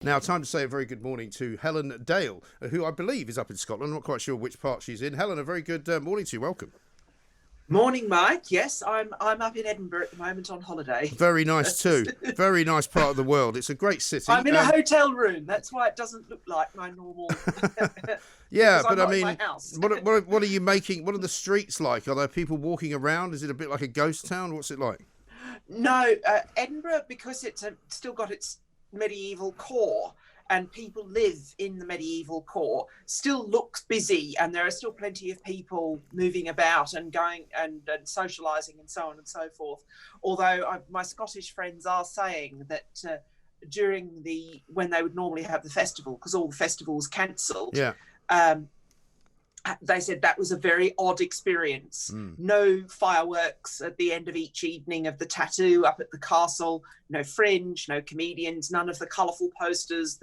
Now, time to say a very good morning to Helen Dale, who I believe is up in Scotland. I'm not quite sure which part she's in. Helen, a very good morning to you. Welcome. Morning, Mike. Yes, I'm up in Edinburgh at the moment on holiday. Very nice too. Very nice part of the world. It's a great city. I'm in a hotel room. That's why it doesn't look like my normal. Yeah, but I mean, what are you making? What are the streets like? Are there people walking around? Is it a bit like a ghost town? What's it like? No, Edinburgh, because it's still got its medieval core and people live in the medieval core, still looks busy, and there are still plenty of people moving about and going and socialising and so on and so forth. Although my Scottish friends are saying that during when they would normally have the festival, because all the festivals cancelled, they said that was a very odd experience. No fireworks at the end of each evening of the tattoo up at the castle, no fringe, no comedians, none of the colourful posters.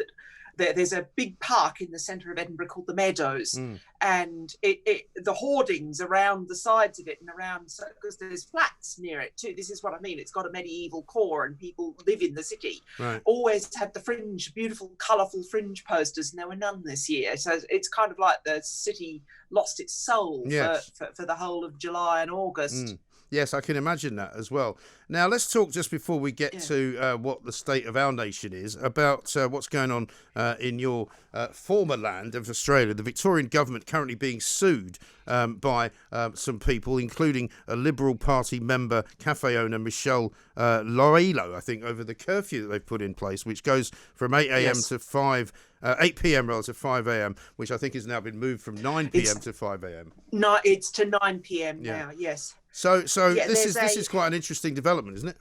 There's a big park in the centre of Edinburgh called the Meadows, and the hoardings around the sides of it and around, because there's flats near it too. This is what I mean. It's got a medieval core and people live in the city. Right. Always had the fringe, beautiful, colourful fringe posters, and there were none this year. So it's kind of like the city lost its soul. Yes. for the whole of July and August. Yes, I can imagine that as well. Now, let's talk just before we get to what the state of our nation is, about what's going on in your former land of Australia. The Victorian government currently being sued by some people, including a Liberal Party member, cafe owner Michelle Loielo, I think, over the curfew that they've put in place, which goes from 8 a.m. to 8 p.m. rather to 5 a.m., which I think has now been moved from 9 p.m. to 5 a.m. No, it's to 9 p.m. now, yes. So this is quite an interesting development, isn't it?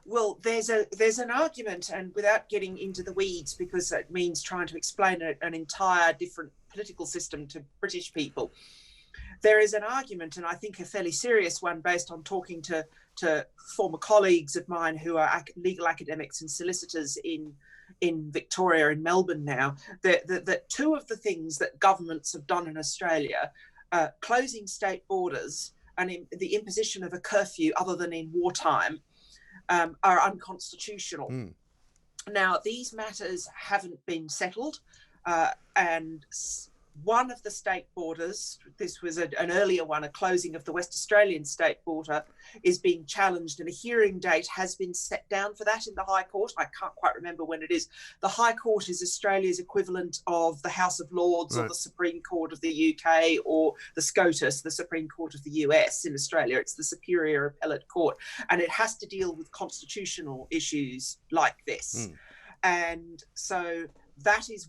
Well, there's an argument, and without getting into the weeds, because it means trying to explain an entire different political system to British people, there is an argument, and I think a fairly serious one, based on talking to former colleagues of mine who are legal academics and solicitors in Victoria, in Melbourne now, that two of the things that governments have done in Australia, closing state borders and the imposition of a curfew other than in wartime, are unconstitutional. Now, these matters haven't been settled, and one of the state borders, this was an earlier one, a closing of the West Australian state border, is being challenged, and a hearing date has been set down for that in the High Court. I can't quite remember when it is. The High Court is Australia's equivalent of the House of Lords, or the Supreme Court of the UK, or the SCOTUS, the Supreme Court of the US. In Australia, it's the Superior Appellate Court, and it has to deal with constitutional issues like this. And so that is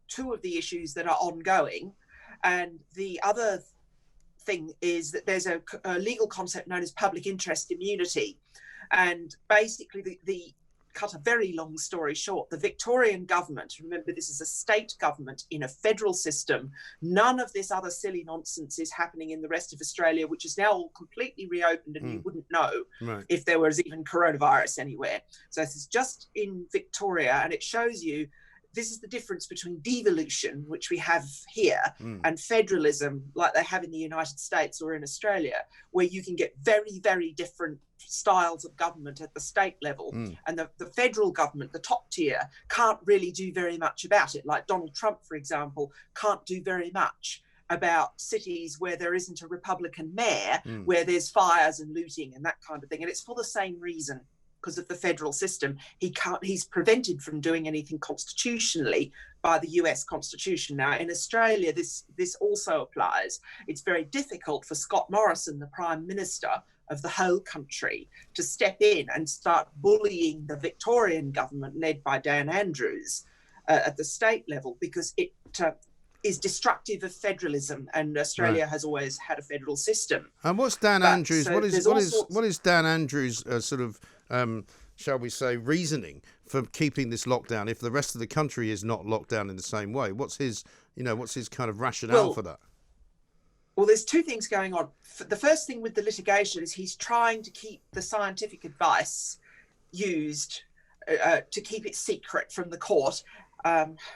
two of the issues that are ongoing. And the other thing is that there's a legal concept known as public interest immunity. And basically, the cut a very long story short, the Victorian government, remember this is a state government in a federal system, none of this other silly nonsense is happening in the rest of Australia, which is now all completely reopened, and you wouldn't know if there was even coronavirus anywhere. So this is just in Victoria, and it shows you this is the difference between devolution, which we have here, and federalism, like they have in the United States or in Australia, where you can get very, very different styles of government at the state level. And the federal government, the top tier, can't really do very much about it. Like Donald Trump, for example, can't do very much about cities where there isn't a Republican mayor, where there's fires and looting and that kind of thing. And it's for the same reason. Because of the federal system, he's prevented from doing anything constitutionally by the US Constitution. Now, in Australia, this also applies. It's very difficult for Scott Morrison, the Prime Minister of the whole country, to step in and start bullying the Victorian government led by Dan Andrews at the state level, because it is destructive of federalism, and Australia has always had a federal system. And what's Dan Andrews? What is Dan Andrews' sort of shall we say, reasoning for keeping this lockdown if the rest of the country is not locked down in the same way? What's his kind of rationale for that? Well, there's two things going on. The first thing with the litigation is he's trying to keep the scientific advice used to keep it secret from the court,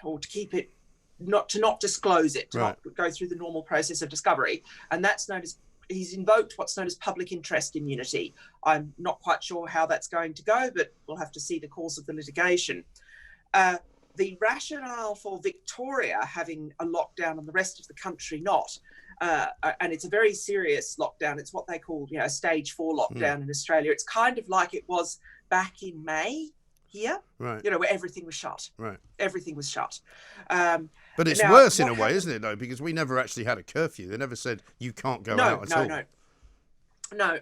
or to keep it not disclose it, to not go through the normal process of discovery, and that's known as he's invoked what's known as public interest immunity. I'm not quite sure how that's going to go, but we'll have to see the course of the litigation. The rationale for Victoria having a lockdown and the rest of the country not, and it's a very serious lockdown. It's what they call, a stage 4 lockdown in Australia. It's kind of like it was back in May here, right? Where everything was shut. Right. Everything was shut. But it's worse in a way, isn't it, though? Because we never actually had a curfew. They never said you can't go out at all. No.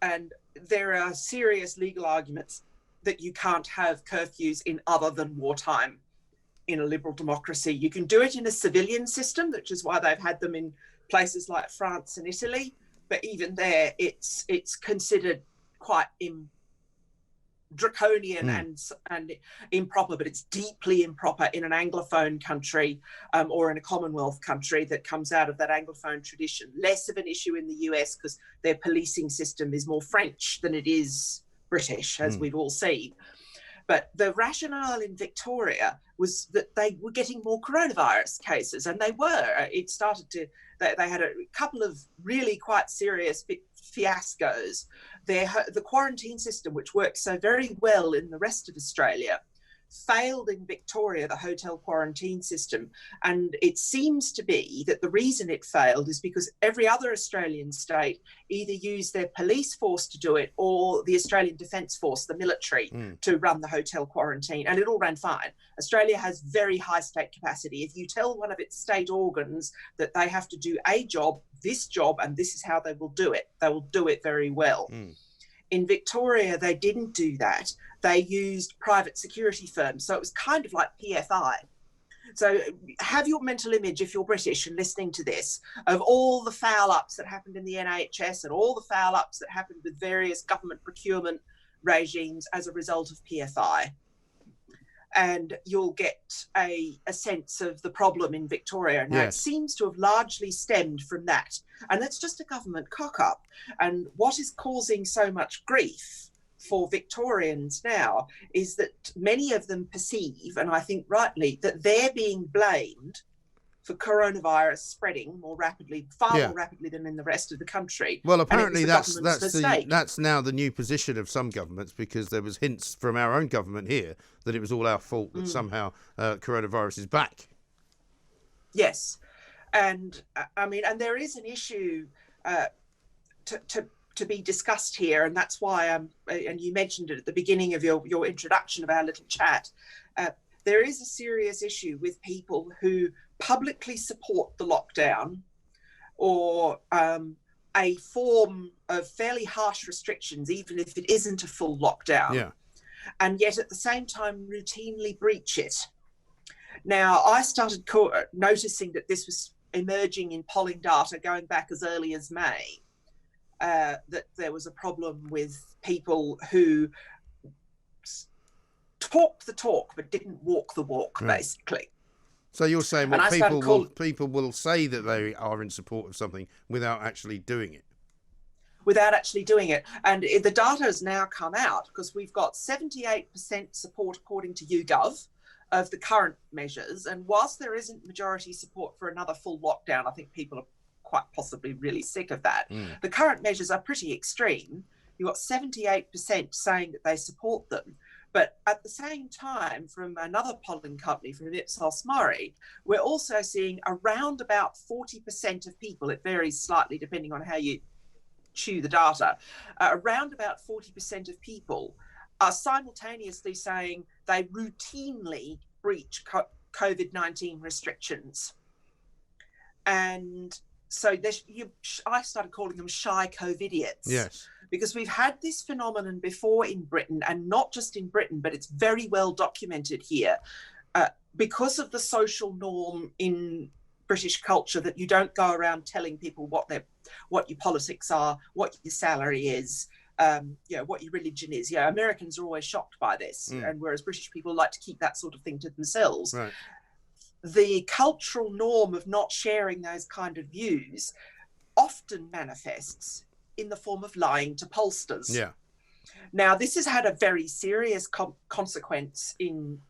And there are serious legal arguments that you can't have curfews in other than wartime in a liberal democracy. You can do it in a civilian system, which is why they've had them in places like France and Italy. But even there, it's considered quite draconian and improper, but it's deeply improper in an Anglophone country or in a Commonwealth country that comes out of that Anglophone tradition. Less of an issue in the US because their policing system is more French than it is British, as we've all seen. But the rationale in Victoria was that they were getting more coronavirus cases, and they were. It started to, they had a couple of really quite serious fiascos. The quarantine system, which works so very well in the rest of Australia, failed in Victoria, the hotel quarantine system. And it seems to be that the reason it failed is because every other Australian state either used their police force to do it or the Australian Defence Force, the military, to run the hotel quarantine. And it all ran fine. Australia has very high state capacity. If you tell one of its state organs that they have to do a job, this job, and this is how they will do it, they will do it very well. In Victoria, they didn't do that. They used private security firms. So it was kind of like PFI. So have your mental image, if you're British and listening to this, of all the foul-ups that happened in the NHS and all the foul-ups that happened with various government procurement regimes as a result of PFI. And you'll get a sense of the problem in Victoria. Now, It seems to have largely stemmed from that. And that's just a government cock-up. And what is causing so much grief for Victorians now is that many of them perceive, and I think rightly, that they're being blamed for coronavirus spreading more rapidly, more rapidly than in the rest of the country. Well, apparently that's now the new position of some governments, because there was hints from our own government here that it was all our fault that somehow coronavirus is back. Yes, and I mean, and there is an issue to be discussed here, and that's why and you mentioned it at the beginning of your introduction of our little chat. There is a serious issue with people who publicly support the lockdown or a form of fairly harsh restrictions, even if it isn't a full lockdown, and yet at the same time routinely breach it. Now, I started noticing that this was emerging in polling data going back as early as May, that there was a problem with people who talked the talk but didn't walk the walk, basically. So you're saying people will say that they are in support of something without actually doing it. Without actually doing it. And the data has now come out because we've got 78% support, according to YouGov, of the current measures. And whilst there isn't majority support for another full lockdown, I think people are quite possibly really sick of that. The current measures are pretty extreme. You've got 78% saying that they support them. But at the same time, from another polling company, from Ipsos Mori, we're also seeing around about 40% of people, it varies slightly depending on how you chew the data, around about 40% of people are simultaneously saying they routinely breach COVID-19 restrictions. And so I started calling them shy Covidiots. Yes. Because we've had this phenomenon before in Britain, and not just in Britain, but it's very well documented here, because of the social norm in British culture that you don't go around telling people what your politics are, what your salary is, what your religion is. Americans are always shocked by this, and whereas British people like to keep that sort of thing to themselves. Right. The cultural norm of not sharing those kind of views often manifests in the form of lying to pollsters. Yeah. Now, this has had a very serious consequence in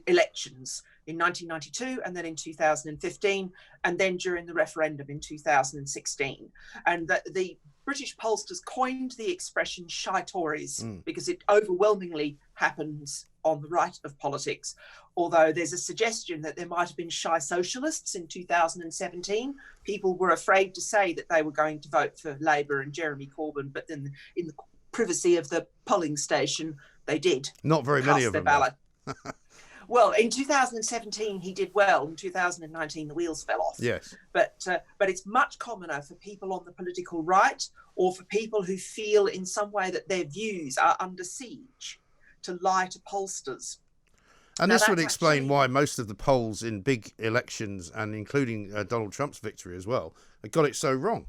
elections in 1992 and then in 2015 and then during the referendum in 2016. And the British pollsters coined the expression shy Tories because it overwhelmingly happens on the right of politics, although there's a suggestion that there might have been shy socialists in 2017. People were afraid to say that they were going to vote for Labour and Jeremy Corbyn, but then in the privacy of the polling station, they did. Not very many of them. Ballot. Well, in 2017, he did well. In 2019, the wheels fell off. Yes. But it's much commoner for people on the political right or for people who feel in some way that their views are under siege to lie to pollsters. And this would explain why most of the polls in big elections, and including Donald Trump's victory as well, got it so wrong.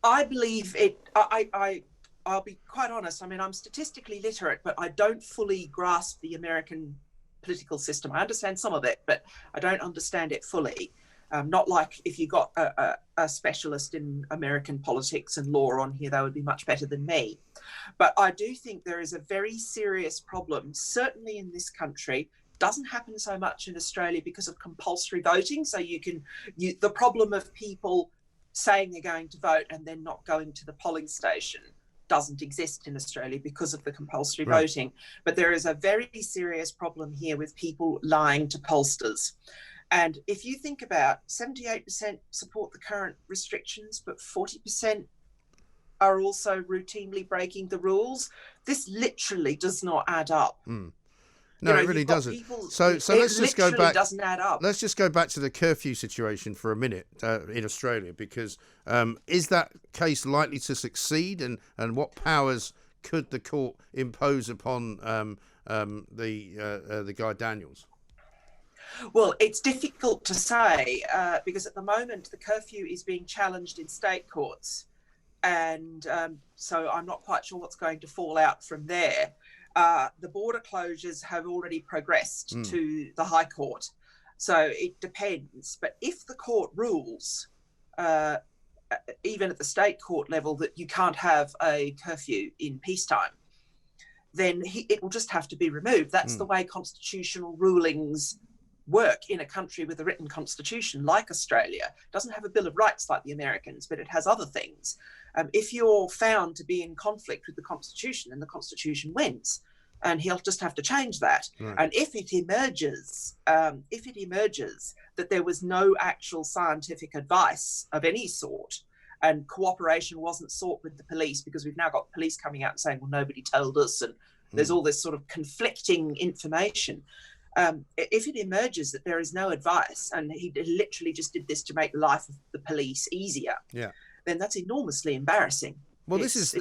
I believe it. I'll be quite honest. I mean, I'm statistically literate, but I don't fully grasp the American political system. I understand some of it, but I don't understand it fully. Not like if you got a specialist in American politics and law on here, they would be much better than me. But I do think there is a very serious problem, certainly in this country. Doesn't happen so much in Australia because of compulsory voting. So the problem of people saying they're going to vote and then not going to the polling station doesn't exist in Australia because of the compulsory voting. But there is a very serious problem here with people lying to pollsters. And if you think about 78% support the current restrictions, but 40% are also routinely breaking the rules, this literally does not add up. No, it really doesn't. So let's just go back. Doesn't add up. Let's just go back to the curfew situation for a minute in Australia, because is that case likely to succeed, and what powers could the court impose upon the guy Daniels? Well, it's difficult to say because at the moment the curfew is being challenged in state courts, and so I'm not quite sure what's going to fall out from there. The border closures have already progressed to the High Court, so it depends. But if the court rules, even at the state court level, that you can't have a curfew in peacetime, then it will just have to be removed. That's the way constitutional rulings work in a country with a written constitution like Australia. It doesn't have a Bill of Rights like the Americans, but it has other things. If you're found to be in conflict with the Constitution, then the Constitution wins, and he'll just have to change that. And if it emerges that there was no actual scientific advice of any sort, and cooperation wasn't sought with the police, because we've now got police coming out and saying, well, nobody told us, and there's all this sort of conflicting information. If it emerges that there is no advice and he literally just did this to make the life of the police easier, then that's enormously embarrassing. Well, this is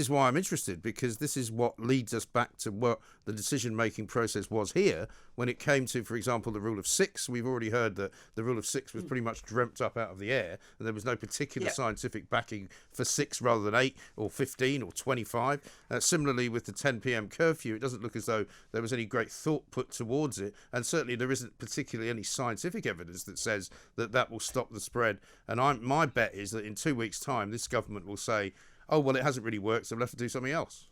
why I'm interested, because this is what leads us back to what the decision-making process was here when it came to, for example, the rule of six. We've already heard that the rule of six was pretty much dreamt up out of the air, and there was no particular scientific backing for 6 rather than 8 or 15 or 25. Similarly, with the 10 p.m. curfew, it doesn't look as though there was any great thought put towards it, and certainly there isn't particularly any scientific evidence that says that will stop the spread. And my bet is that in 2 weeks' time, this government will say, oh, well, it hasn't really worked, so we'll have to do something else.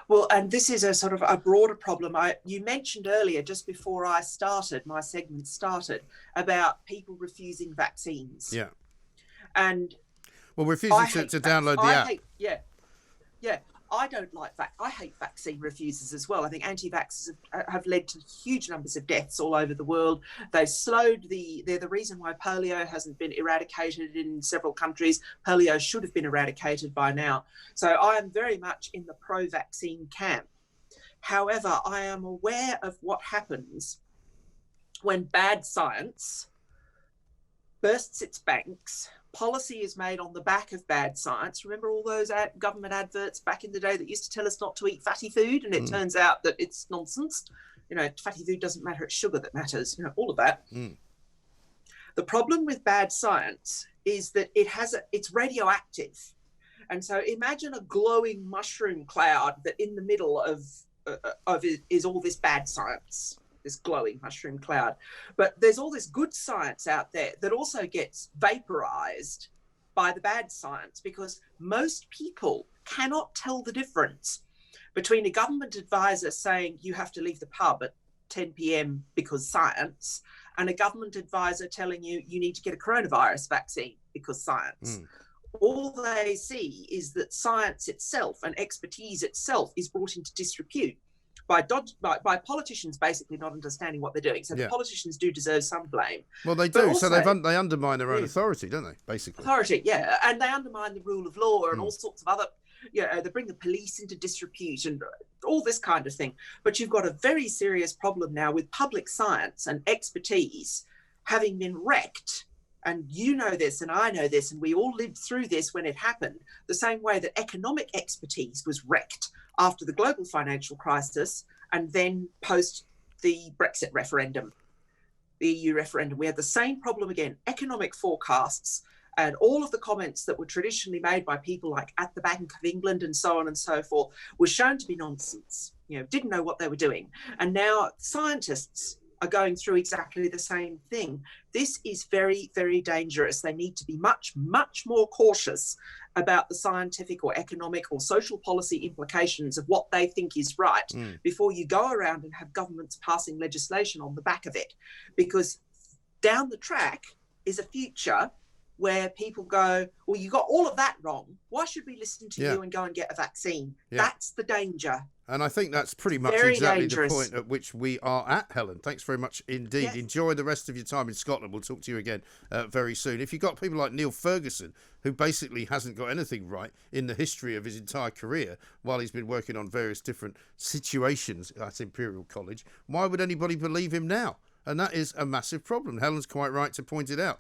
Well, and this is a sort of a broader problem. You mentioned earlier, just before my segment started, about people refusing vaccines. Yeah. And well, refusing to download the app. I don't like I hate vaccine refusers as well. I think anti-vaxxers have led to huge numbers of deaths all over the world. They've slowed they're the reason why polio hasn't been eradicated in several countries. Polio should have been eradicated by now. So I am very much in the pro-vaccine camp. However, I am aware of what happens when bad science bursts its banks. Policy is made on the back of bad science. Remember all those government adverts back in the day that used to tell us not to eat fatty food, and it turns out that it's nonsense. Fatty food doesn't matter, it's sugar that matters, all of that. The problem with bad science is that it's radioactive. And so imagine a glowing mushroom cloud that in the middle of it is all this bad science. This glowing mushroom cloud. But there's all this good science out there that also gets vaporized by the bad science, because most people cannot tell the difference between a government advisor saying you have to leave the pub at 10 p.m. because science, and a government advisor telling you you need to get a coronavirus vaccine because science. All they see is that science itself and expertise itself is brought into disrepute by politicians basically not understanding what they're doing. So the politicians do deserve some blame. Well, they do. Also, so they undermine their own authority, don't they, basically? Authority, yeah. And they undermine the rule of law and all sorts of other, they bring the police into disrepute and all this kind of thing. But you've got a very serious problem now with public science and expertise having been wrecked. And you know this and I know this, and we all lived through this when it happened, the same way that economic expertise was wrecked after the global financial crisis and then post the Brexit referendum, the EU referendum. We had the same problem again, economic forecasts and all of the comments that were traditionally made by people like at the Bank of England and so on and so forth were shown to be nonsense, didn't know what they were doing. And now scientists are going through exactly the same thing. This is very, very dangerous. They need to be much, much more cautious about the scientific or economic or social policy implications of what they think is right before you go around and have governments passing legislation on the back of it. Because down the track is a future where people go, well, you got all of that wrong. Why should we listen to you and go and get a vaccine? That's the danger. And I think that's pretty much exactly the point at which we are at, Helen. Thanks very much indeed. Yes. Enjoy the rest of your time in Scotland. We'll talk to you again very soon. If you've got people like Neil Ferguson, who basically hasn't got anything right in the history of his entire career while he's been working on various different situations at Imperial College, why would anybody believe him now? And that is a massive problem. Helen's quite right to point it out.